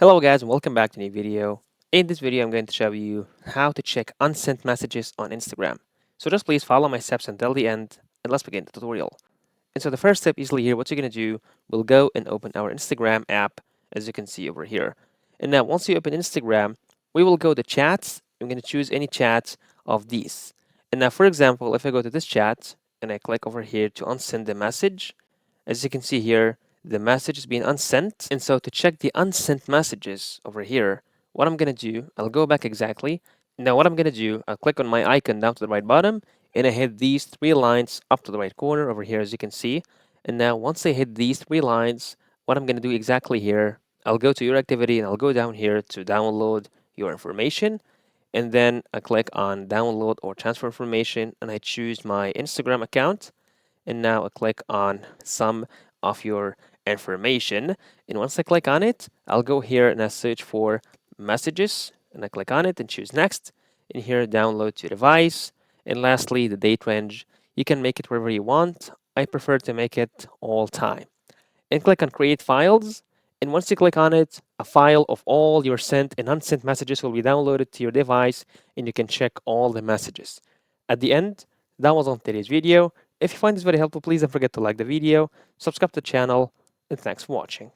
Hello guys and welcome back to a new video. In this video I'm going to show you how to check unsent messages on Instagram. So just please follow my steps until the end and let's begin the tutorial. And so the first step easily here, what you're going to do, we'll go and open our Instagram app as you can see over here. And now once you open Instagram, we will go to chats. I'm going to choose any chats of these. And now for example, if I go to this chat and I click over here to unsend the message, as you can see here, the message is being unsent. And so to check the unsent messages over here, what I'm going to do, I'll go back exactly. Now what I'm going to do, I'll click on my icon down to the right bottom and I hit these three lines up to the right corner over here as you can see. And now once I hit these three lines, what I'm going to do exactly here, I'll go to your activity and I'll go down here to download your information. And then I click on download or transfer information and I choose my Instagram account. And now I click on some of your information. And once I click on it, I'll go here and I search for messages and I click on it and choose next. And here, download to device. And lastly, the date range. You can make it wherever you want. I prefer to make it all time. And click on create files. And once you click on it, a file of all your sent and unsent messages will be downloaded to your device and you can check all the messages. At the end, that was on today's video. If you find this very helpful, please don't forget to like the video, subscribe to the channel, and thanks for watching.